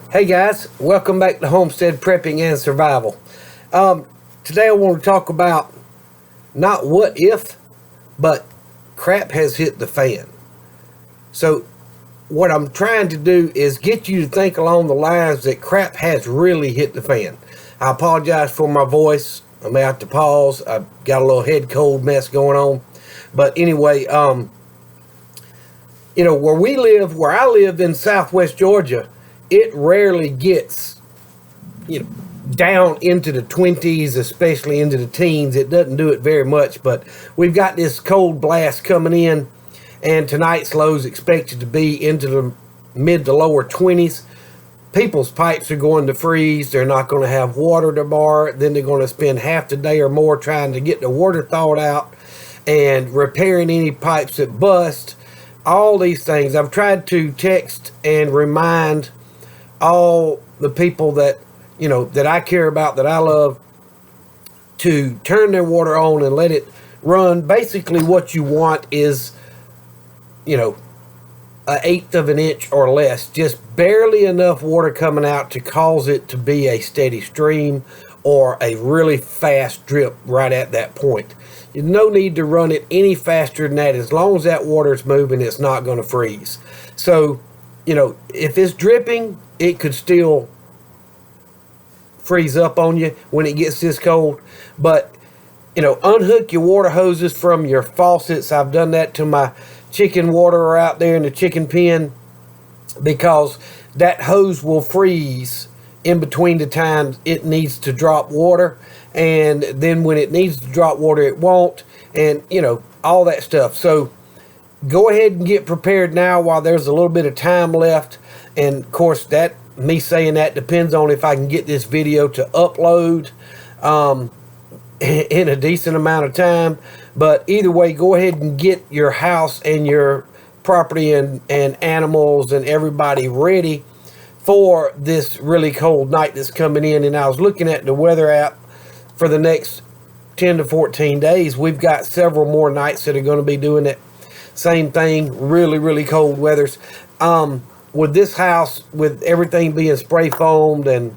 Hey guys, welcome back to Homestead Prepping and Survival. Today I want to talk about not what if, but crap has hit the fan. So what I'm trying to do is get you to think along the lines that crap has really hit the fan. I apologize for my voice. I may have to pause. I've got a little head cold mess going on. But anyway, where I live in Southwest Georgia, it rarely gets, down into the 20s, especially into the teens. It doesn't do it very much, but we've got this cold blast coming in, and tonight's low is expected to be into the mid to lower 20s. People's pipes are going to freeze. They're not going to have water to bar. Then they're going to spend half the day or more trying to get the water thawed out and repairing any pipes that bust. All these things. I've tried to text and remind all the people that that I care about, that I love, to turn their water on and let it run. Basically what you want is an eighth of an inch or less, just barely enough water coming out to cause it to be a steady stream or a really fast drip right at that point. There's no need to run it any faster than that. As long as that water is moving, it's not going to freeze. So if it's dripping, it could still freeze up on you when it gets this cold. But unhook your water hoses from your faucets. I've done that to my chicken water out there in the chicken pen, because that hose will freeze in between the times it needs to drop water, and then when it needs to drop water it won't, and all that stuff. So go ahead and get prepared now while there's a little bit of time left. And of course, that me saying that depends on if I can get this video to upload in a decent amount of time. But either way, go ahead and get your house and your property and animals and everybody ready for this really cold night that's coming in. And I was looking at the weather app for the next 10 to 14 days. We've got several more nights that are going to be doing it. Same thing, really, really cold weathers. With this house, with everything being spray foamed and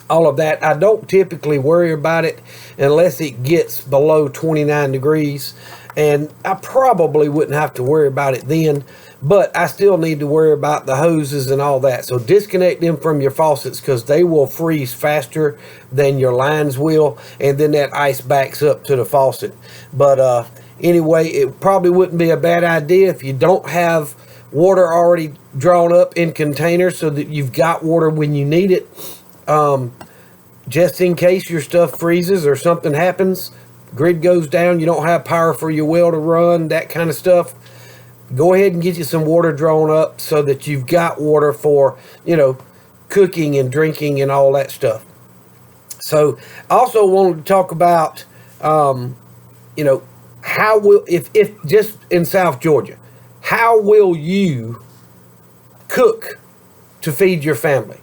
all of that, I don't typically worry about it unless it gets below 29 degrees. And I probably wouldn't have to worry about it then, but I still need to worry about the hoses and all that. So disconnect them from your faucets, because they will freeze faster than your lines will, and then that ice backs up to the faucet. But anyway, it probably wouldn't be a bad idea if you don't have water already drawn up in containers, so that you've got water when you need it, just in case your stuff freezes or something happens, grid goes down, you don't have power for your well to run, that kind of stuff. Go ahead and get you some water drawn up so that you've got water for cooking and drinking and all that stuff. So I also wanted to talk about how will, if just in South Georgia, how will you cook to feed your family?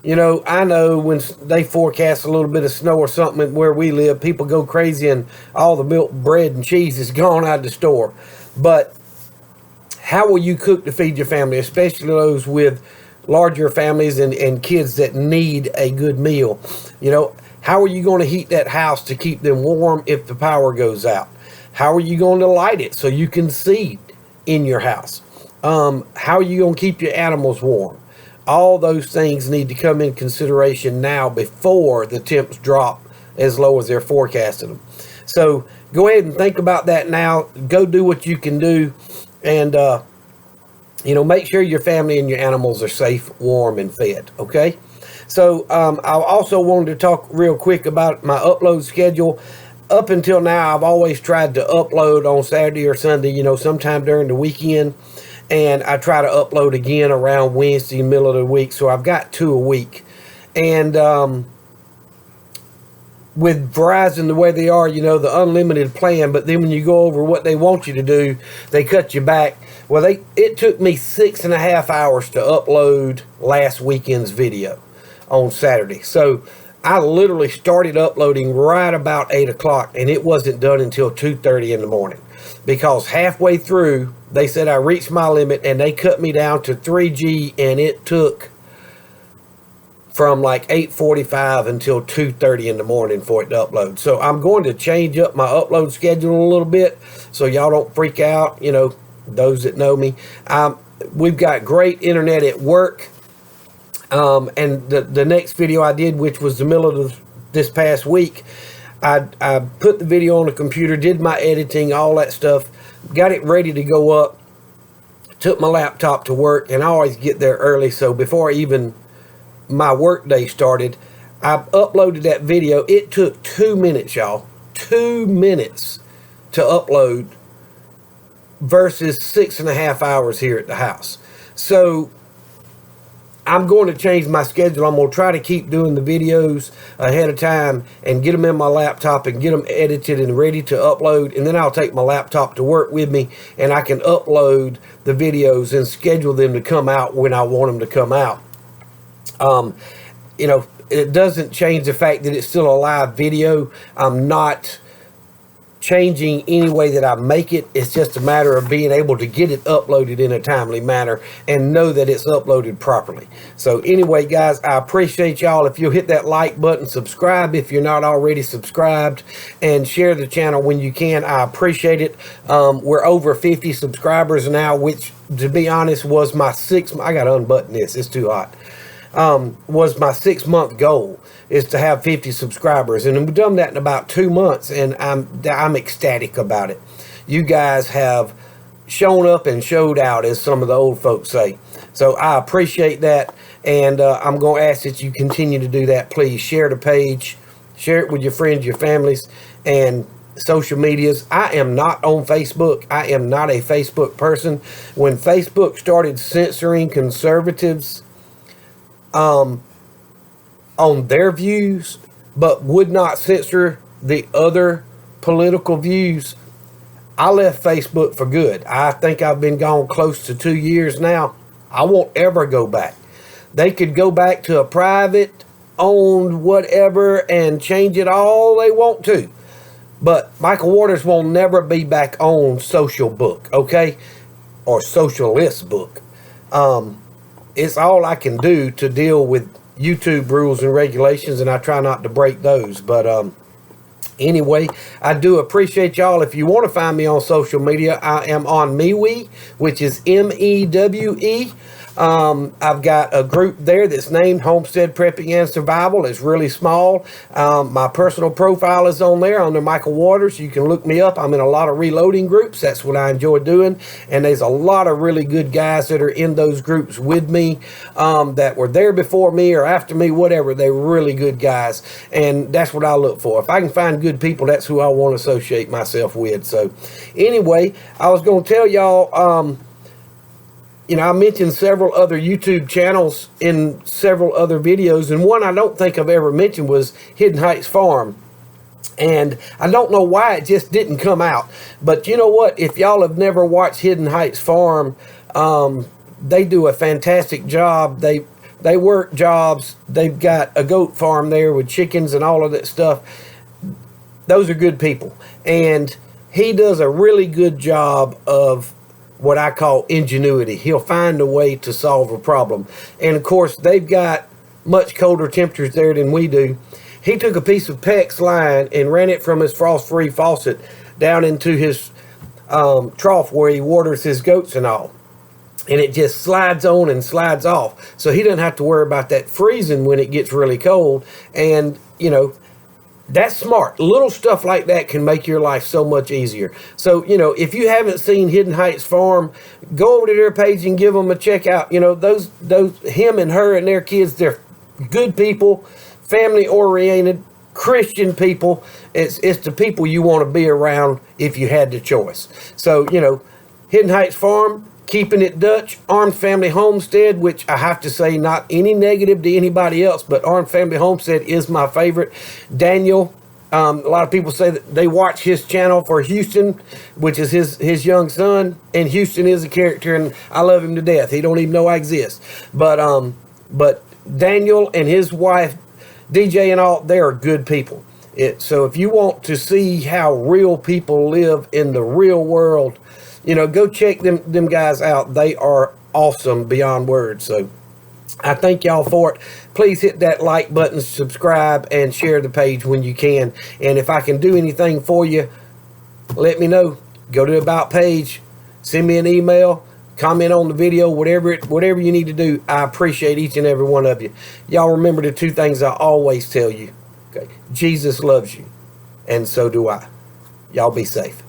I know when they forecast a little bit of snow or something where we live, people go crazy and all the milk, bread, and cheese is gone out of the store. But how will you cook to feed your family, especially those with larger families and kids that need a good meal? How are you going to heat that house to keep them warm if the power goes out? How are you going to light it so you can see in your house? How are you going to keep your animals warm? All those things need to come in consideration now before the temps drop as low as they're forecasting them. So go ahead and think about that now. Go do what you can do, and make sure your family and your animals are safe, warm, and fed. Okay. So I also wanted to talk real quick about my upload schedule. Up until now, I've always tried to upload on Saturday or Sunday, sometime during the weekend. And I try to upload again around Wednesday, middle of the week. So I've got 2 a week. And with Verizon the way they are, the unlimited plan. But then when you go over what they want you to do, they cut you back. Well, it took me 6.5 hours to upload last weekend's video on Saturday. So I literally started uploading right about 8 o'clock, and it wasn't done until 2:30 in the morning. Because halfway through, they said I reached my limit, and they cut me down to 3G, and it took from like 8:45 until 2:30 in the morning for it to upload. So I'm going to change up my upload schedule a little bit so y'all don't freak out, you know, those that know me. We've got great internet at work. And the next video I did, which was the middle of this past week, I put the video on the computer, did my editing, all that stuff, got it ready to go up, took my laptop to work, and I always get there early, so before even my work day started, I uploaded that video. It took 2 minutes, y'all. 2 minutes to upload versus 6.5 hours here at the house. So I'm going to change my schedule. I'm going to try to keep doing the videos ahead of time and get them in my laptop and get them edited and ready to upload. And then I'll take my laptop to work with me and I can upload the videos and schedule them to come out when I want them to come out. You know, it doesn't change the fact that it's still a live video. I'm not changing any way that I make it. It's just a matter of being able to get it uploaded in a timely manner and know that it's uploaded properly. So anyway, guys, I appreciate y'all. If you'll hit that like button, subscribe if you're not already subscribed, and share the channel when you can. I appreciate it. We're over 50 subscribers now, which, to be honest, was my I gotta unbutton this, it's too hot. Was my 6-month goal, is to have 50 subscribers, and we've done that in about 2 months, and I'm ecstatic about it. You guys have shown up and showed out, as some of the old folks say. So I appreciate that, and I'm going to ask that you continue to do that. Please share the page, share it with your friends, your families, and social medias. I am not on Facebook. I am not a Facebook person. When Facebook started censoring conservatives on their views, but would not censor the other political views, I left Facebook for good. I think I've been gone close to 2 years now. I won't ever go back. They could go back to a private owned whatever and change it all they want to, but Michael Waters will never be back on Social Book, okay, or Socialist Book. It's all I can do to deal with YouTube rules and regulations, and I try not to break those. But anyway, I do appreciate y'all. If you want to find me on social media, I am on MeWe, which is MEWE. I've got a group there that's named Homestead Prepping and Survival. It's really small. My personal profile is on there under Michael Waters. You can look me up. I'm in a lot of reloading groups. That's what I enjoy doing. And there's a lot of really good guys that are in those groups with me, that were there before me or after me, whatever. They're really good guys. And that's what I look for. If I can find good people, that's who I want to associate myself with. So anyway, I was going to tell y'all, you know, I mentioned several other YouTube channels in several other videos, and one I don't think I've ever mentioned was Hidden Heights Farm. And I don't know why it just didn't come out. But you know what? If y'all have never watched Hidden Heights Farm, they do a fantastic job. They work jobs. They've got a goat farm there with chickens and all of that stuff. Those are good people. And he does a really good job of what I call ingenuity. He'll find a way to solve a problem. And of course, they've got much colder temperatures there than we do. He took a piece of PEX line and ran it from his frost-free faucet down into his trough where he waters his goats and all. And it just slides on and slides off. So he doesn't have to worry about that freezing when it gets really cold. And, you know, that's smart. Little stuff like that can make your life so much easier. So, you know, if you haven't seen Hidden Heights Farm, go over to their page and give them a check out. You know, those him and her and their kids, they're good people, family oriented, Christian people. It's the people you want to be around if you had the choice. So, you know, Hidden Heights Farm, keeping it Dutch, Armed Family Homestead, which I have to say, not any negative to anybody else, but Armed Family Homestead is my favorite. Daniel, a lot of people say that they watch his channel for Houston, which is his young son, and Houston is a character, and I love him to death. He don't even know I exist. But Daniel and his wife, DJ and all, they are good people. So if you want to see how real people live in the real world, you know, go check them guys out. They are awesome beyond words. So I thank y'all for it. Please hit that like button, subscribe, and share the page when you can. And if I can do anything for you, let me know. Go to the About page, send me an email, comment on the video, whatever you need to do. I appreciate each and every one of you. Y'all remember the two things I always tell you. Okay, Jesus loves you, and so do I. Y'all be safe.